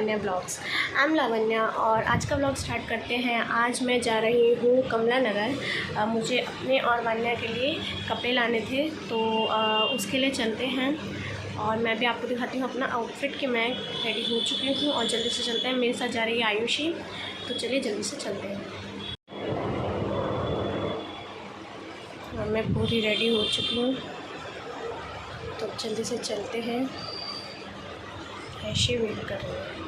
Lavanya blogs. I am Lavanya और आज का ब्लॉग स्टार्ट करते हैं। आज मैं जा रही हूँ कमला नगर। मुझे अपने और वान्या के लिए कपड़े लाने थे, तो उसके लिए चलते हैं। और मैं भी आपको दिखाती हूँ अपना आउटफिट कि मैं रेडी हो चुकी हूँ और जल्दी से चलते हैं। मेरे साथ जा रही है आयुषी, तो चलिए जल्दी से चलते हैं। मैं पूरी रेडी हो चुकी हूँ, तो जल्दी से चलते हैं। ऐसे वेट कर रहे हैं।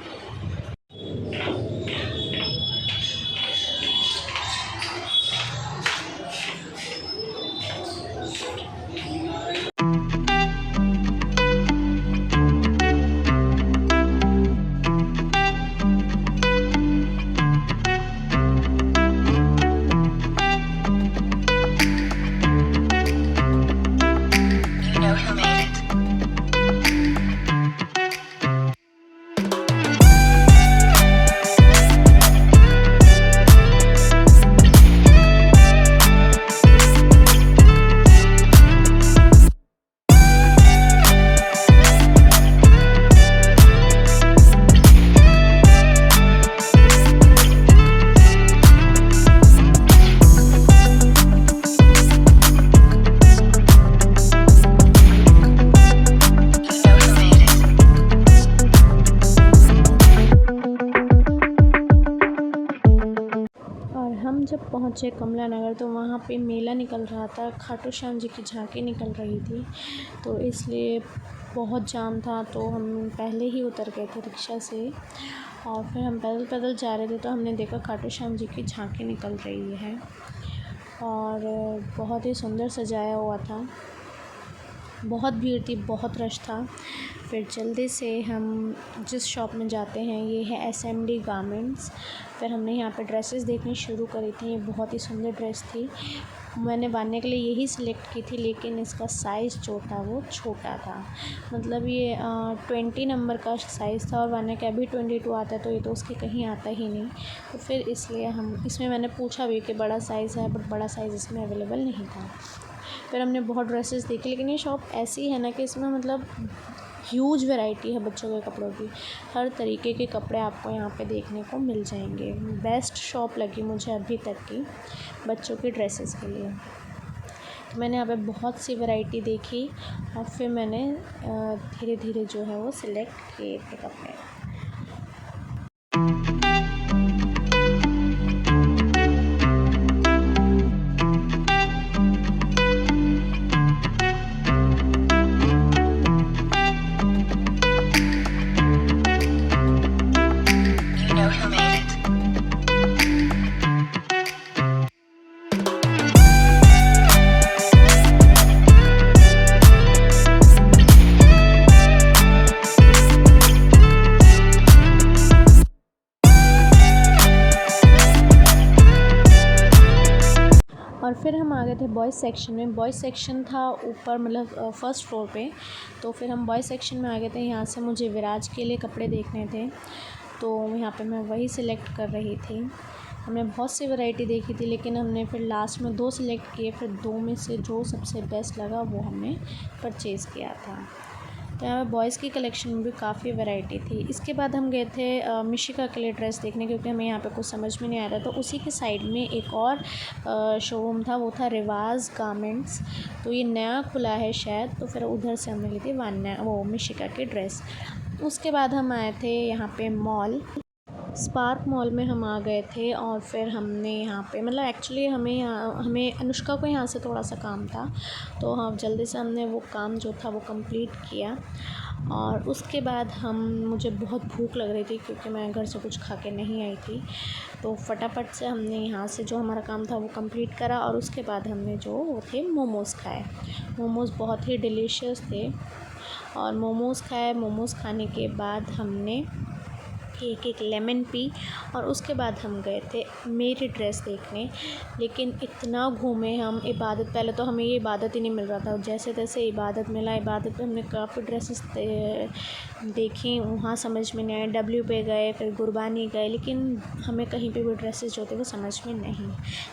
हम जब पहुँचे कमला नगर तो वहाँ पे मेला निकल रहा था, खाटू श्याम जी की झांकी निकल रही थी, तो इसलिए बहुत जाम था। तो हम पहले ही उतर गए थे रिक्शा से और फिर हम पैदल पैदल जा रहे थे, तो हमने देखा खाटू श्याम जी की झांकी निकल रही है और बहुत ही सुंदर सजाया हुआ था। बहुत भीड़ थी, बहुत रश था। फिर जल्दी से हम जिस शॉप में जाते हैं, ये है SMD गारमेंट्स। फिर हमने यहाँ पे ड्रेसेस देखनी शुरू करी थी। ये बहुत ही सुंदर ड्रेस थी। मैंने वान्या के लिए यही सिलेक्ट की थी, लेकिन इसका साइज़ जो था वो छोटा था। मतलब ये 20 नंबर का साइज़ था और वान्या का अभी 22 आता है, तो ये तो उसके कहीं आता ही नहीं। तो फिर इसलिए हम इसमें मैंने पूछा भी कि बड़ा साइज़ है, बट बड़ा साइज़ इसमें अवेलेबल नहीं था। फिर हमने बहुत ड्रेसेस देखी, लेकिन ये शॉप ऐसी है ना कि इसमें मतलब ह्यूज वैरायटी है बच्चों के कपड़ों की। हर तरीके के कपड़े आपको यहाँ पे देखने को मिल जाएंगे। बेस्ट शॉप लगी मुझे अभी तक की बच्चों के ड्रेसेस के लिए। तो मैंने यहाँ पे बहुत सी वैरायटी देखी और फिर मैंने धीरे धीरे जो है वो सिलेक्ट किए थे कपड़े। और फिर हम आ गए थे बॉयज़ सेक्शन में। बॉयज़ सेक्शन था ऊपर, मतलब फर्स्ट फ्लोर पे। तो फिर हम बॉयज़ सेक्शन में आ गए थे। यहाँ से मुझे विराज के लिए कपड़े देखने थे, तो यहाँ पे मैं वही सिलेक्ट कर रही थी। हमने बहुत सी वैरायटी देखी थी, लेकिन हमने फिर लास्ट में 2 सिलेक्ट किए। फिर 2 में से जो सबसे बेस्ट लगा वो हमने परचेज़ किया था। तो यहाँ पर बॉयज़ की कलेक्शन में भी काफ़ी वैरायटी थी। इसके बाद हम गए थे मिशिका के लिए ड्रेस देखने, क्योंकि हमें यहाँ पे कुछ समझ में नहीं आ रहा। तो उसी के साइड में एक और शोरूम था, वो था रिवाज गारमेंट्स। तो ये नया खुला है शायद, तो फिर उधर से हमने ली थी मिशिका की ड्रेस। उसके बाद हम आए थे यहाँ पे मॉल स्पार्क मॉल में हम आ गए थे। और फिर हमने यहाँ पे मतलब एक्चुअली हमें अनुष्का को यहाँ से थोड़ा सा काम था, तो हाँ जल्दी से हमने वो काम जो था वो कंप्लीट किया। और उसके बाद मुझे बहुत भूख लग रही थी, क्योंकि मैं घर से कुछ खा के नहीं आई थी। तो फटाफट से हमने यहाँ से जो हमारा काम था वो कंप्लीट करा। और उसके बाद हमने जो वो थे मोमोज़ खाए। मोमोज़ बहुत ही डिलीशियस थे और मोमोज़ खाए। मोमोज़ खाने के बाद हमने एक लेमन पी और उसके बाद हम गए थे मेरी ड्रेस देखने। लेकिन इतना घूमे हम, इबादत पहले तो हमें ये इबादत ही नहीं मिल रहा था, जैसे तैसे इबादत मिला। इबादत पे हमने काफ़ी ड्रेसेस देखी, वहाँ समझ में नहीं आया। W पे गए, फिर गुरबानी गए, लेकिन हमें कहीं पे भी ड्रेसेस जो थे वो समझ में नहीं।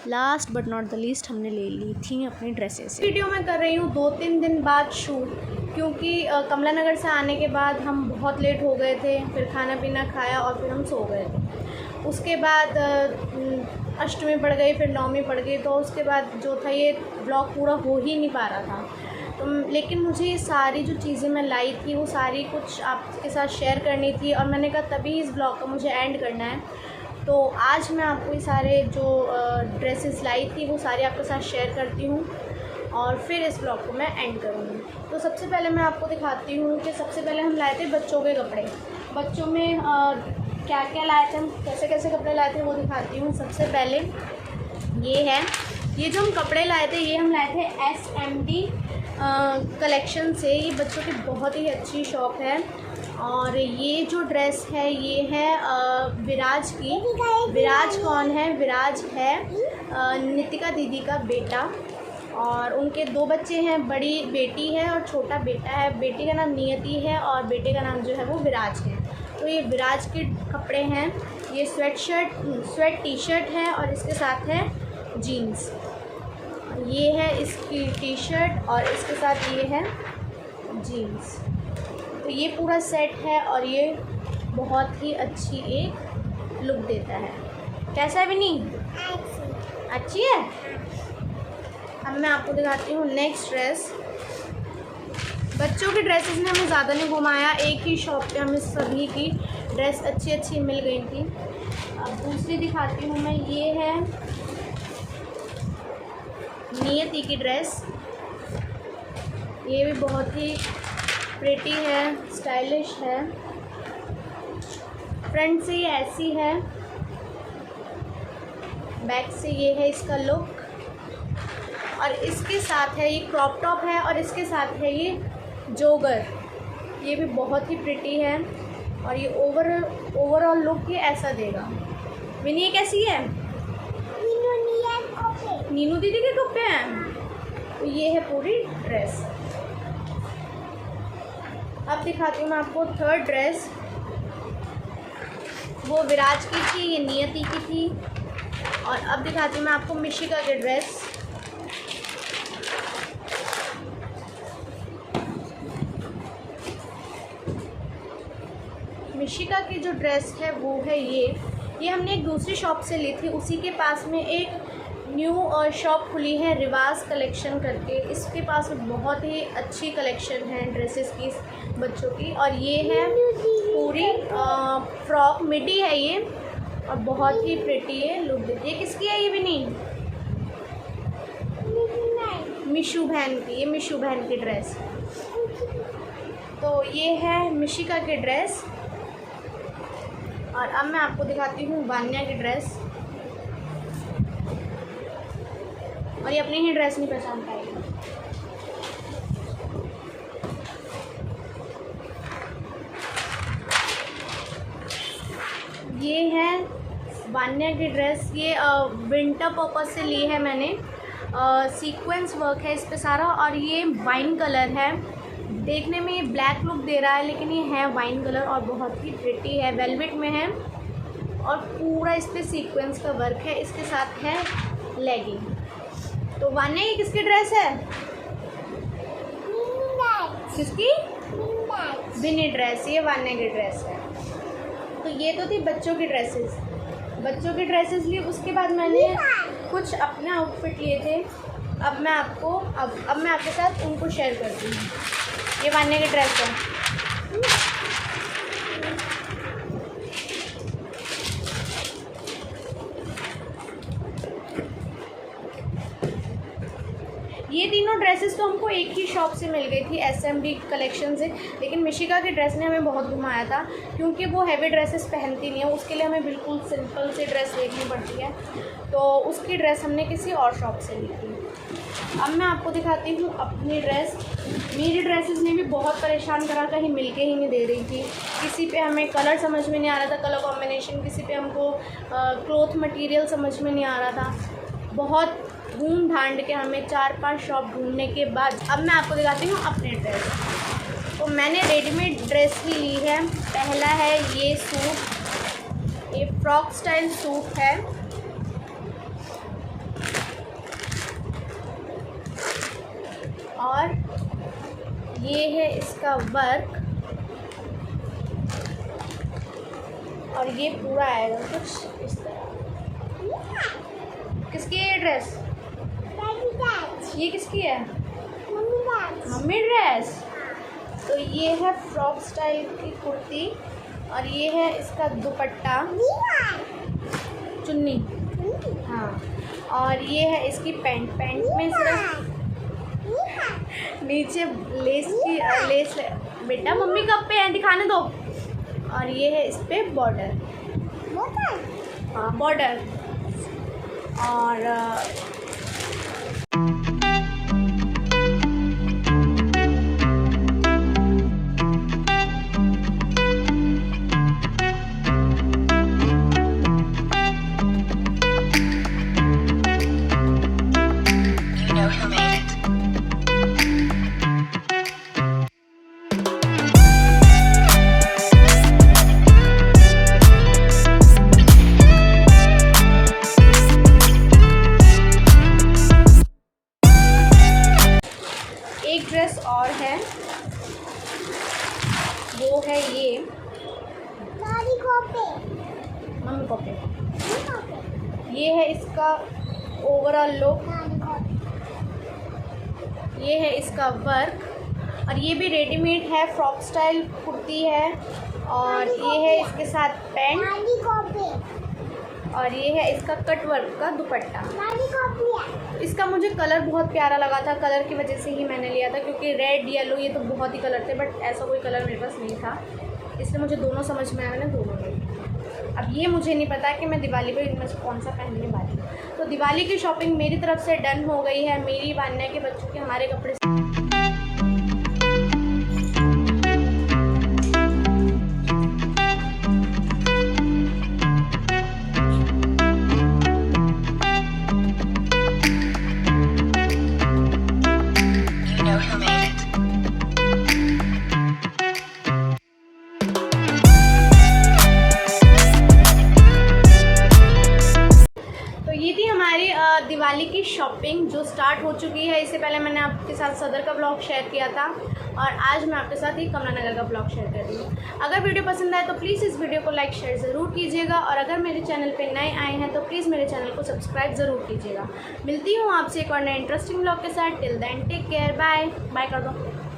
Last but not the least हमने ले ली थी अपनी ड्रेसेस। वीडियो मैं कर रही हूँ 2-3 दिन बाद शूट, क्योंकि कमला नगर से आने के बाद हम बहुत लेट हो गए थे, फिर खाना पीना खाया और फिर हम सो गए थे। उसके बाद अष्टमी पड़ गई, फिर नवमी पड़ गई, तो उसके बाद जो था ये ब्लॉग पूरा हो ही नहीं पा रहा था। तो लेकिन मुझे ये सारी जो चीज़ें मैं लाई थी वो सारी कुछ आपके साथ शेयर करनी थी और मैंने कहा तभी इस ब्लॉग का मुझे एंड करना है। तो आज मैं आपको ये सारे जो ड्रेसेस लाई थी वो सारे आपके साथ शेयर करती हूँ और फिर इस ब्लॉग को मैं एंड करूँगी। तो सबसे पहले मैं आपको दिखाती हूँ कि सबसे पहले हम लाए थे बच्चों के कपड़े। बच्चों में क्या क्या लाए थे, हम कैसे कैसे कपड़े लाए थे वो दिखाती हूँ। सबसे पहले ये जो हम कपड़े लाए थे ये हम लाए थे SMD कलेक्शन से। ये बच्चों की बहुत ही अच्छी शॉप है। और ये जो ड्रेस है ये है विराज की। विराज कौन है? विराज है नितिका दीदी का बेटा और उनके 2 बच्चे हैं, बड़ी बेटी है और छोटा बेटा है। बेटी का नाम नियति है और बेटे का नाम जो है वो विराज है। तो ये विराज के कपड़े हैं। ये स्वेट टी शर्ट है और इसके साथ है जीन्स। ये है इसकी टी शर्ट और इसके साथ ये है जीन्स। तो ये पूरा सेट है और ये बहुत ही अच्छी एक लुक देता है। कैसा है विनी? अच्छी है। अब मैं आपको दिखाती हूँ नेक्स्ट ड्रेस। बच्चों की ड्रेसेस ने हमें ज़्यादा नहीं घुमाया, एक ही शॉप पे हमें सभी की ड्रेस अच्छी अच्छी मिल गई थी। अब दूसरी दिखाती हूँ मैं। ये है नियति की ड्रेस। ये भी बहुत ही प्रिटी है, स्टाइलिश है। फ्रंट से ये ऐसी है, बैक से ये है इसका लुक और इसके साथ है ये क्रॉप टॉप है और इसके साथ है ये जोगर। ये भी बहुत ही प्रिटी है और ये ओवरऑल लुक ये ऐसा देगा। विनी ये कैसी है? नीनू दीदी के कपड़े हैं। तो ये है पूरी ड्रेस। अब दिखाती हूँ मैं आपको थर्ड ड्रेस। वो विराज की थी, ये नियति की थी। और अब दिखाती हूँ मैं आपको मिशिका की ड्रेस। मिशिका की जो ड्रेस है वो है ये हमने एक दूसरी शॉप से ली थी। उसी के पास में एक न्यू शॉप खुली है रिवाज कलेक्शन करके। इसके पास बहुत ही अच्छी कलेक्शन है ड्रेसेस की बच्चों की। और ये है पूरी फ्रॉक मिडी है ये और बहुत ही प्रिटी है लुक देती है। किसकी है ये विनी? मिशू बहन की। ये मिशू बहन की ड्रेस। तो ये है मिशिका की ड्रेस। और अब मैं आपको दिखाती हूँ वान्या की ड्रेस। और ये अपनी ही ड्रेस नहीं पहचान पाएगी। ये है वान्या की ड्रेस। ये विंटर पर्पस से ली है मैंने। सीक्वेंस वर्क है इस पे सारा और ये वाइन कलर है। देखने में ये ब्लैक लुक दे रहा है लेकिन ये है वाइन कलर और बहुत ही प्रिटी है। वेलवेट में है और पूरा इस पे सीक्वेंस का वर्क है। इसके साथ है लेगिंग। तो वान्या ये किसकी ड्रेस है? किसकी? विनी ड्रेस। ये वान्या की ड्रेस है। तो ये तो थी बच्चों की ड्रेसेस। बच्चों की ड्रेसेस ली। उसके बाद मैंने कुछ अपने आउटफिट लिए थे। अब मैं आपके साथ उनको शेयर करती हूँ। ये वान्या की ड्रेस है। ये तीनों ड्रेसेस तो हमको एक ही शॉप से मिल गई थी SMD कलेक्शन से। लेकिन मिशिका की ड्रेस ने हमें बहुत घुमाया था क्योंकि वो हैवी ड्रेसेस पहनती नहीं है। उसके लिए हमें बिल्कुल सिंपल सी ड्रेस देखनी पड़ती है। तो उसकी ड्रेस हमने किसी और शॉप से ली थी। अब मैं आपको दिखाती हूँ अपनी ड्रेस। मेरी ड्रेसेस ने भी बहुत परेशान करा, कहीं मिल के ही नहीं दे रही थी। किसी पे हमें कलर समझ में नहीं आ रहा था, कलर कॉम्बिनेशन। किसी पे हमको क्लॉथ मटेरियल समझ में नहीं आ रहा था। बहुत ढूंढ ढांड के हमें 4-5 शॉप ढूंढने के बाद अब मैं आपको दिखाती हूँ अपने ड्रेस। तो मैंने रेडीमेड ड्रेस ही ली है। पहला है ये सूट। ये फ्रॉक स्टाइल सूट है। और ये है इसका वर्क और ये पूरा आएगा कुछ इस तरह। किसकी है ये ड्रेस? ये किसकी है? Mummy dress. तो ये है फ्रॉक स्टाइल की कुर्ती और ये है इसका दुपट्टा, चुन्नी। हाँ, और ये है इसकी पैंट में सिर्फ नीचे लेस बेटा मम्मी कब पे है दिखाने दो। और ये है इस पे बॉर्डर। हाँ बॉर्डर। और एक ड्रेस और है, वो है ये मम्मी कॉपी। ये है इसका ओवरऑल लुक, ये है इसका वर्क और ये भी रेडीमेड है, फ्रॉक स्टाइल कुर्ती है। और ये है इसके साथ पैंट और ये है इसका कट वर्क का दुपट्टा। इसका मुझे कलर बहुत प्यारा लगा था, कलर की वजह से ही मैंने लिया था, क्योंकि रेड येलो ये तो बहुत ही कलर थे बट ऐसा कोई कलर मेरे पास नहीं था, इसलिए मुझे दोनों समझ में आया, मैंने दोनों ली। अब ये मुझे नहीं पता कि मैं दिवाली पे इनमें से कौन सा पहनने वाली हूँ। तो दिवाली की शॉपिंग मेरी तरफ से डन हो गई है। मेरी वान्या के बच्चों के हमारे कपड़े दिवाली की शॉपिंग जो स्टार्ट हो चुकी है। इससे पहले मैंने आपके साथ सदर का ब्लॉग शेयर किया था और आज मैं आपके साथ ही कमला नगर का ब्लॉग शेयर कर रही हूँ। अगर वीडियो पसंद आए तो प्लीज़ इस वीडियो को लाइक शेयर ज़रूर कीजिएगा और अगर मेरे चैनल पे नए आए हैं तो प्लीज़ मेरे चैनल को सब्सक्राइब ज़रूर कीजिएगा। मिलती हूँ आपसे एक और नए इंटरेस्टिंग ब्लॉग के साथ। Till then take care, bye bye कर दो।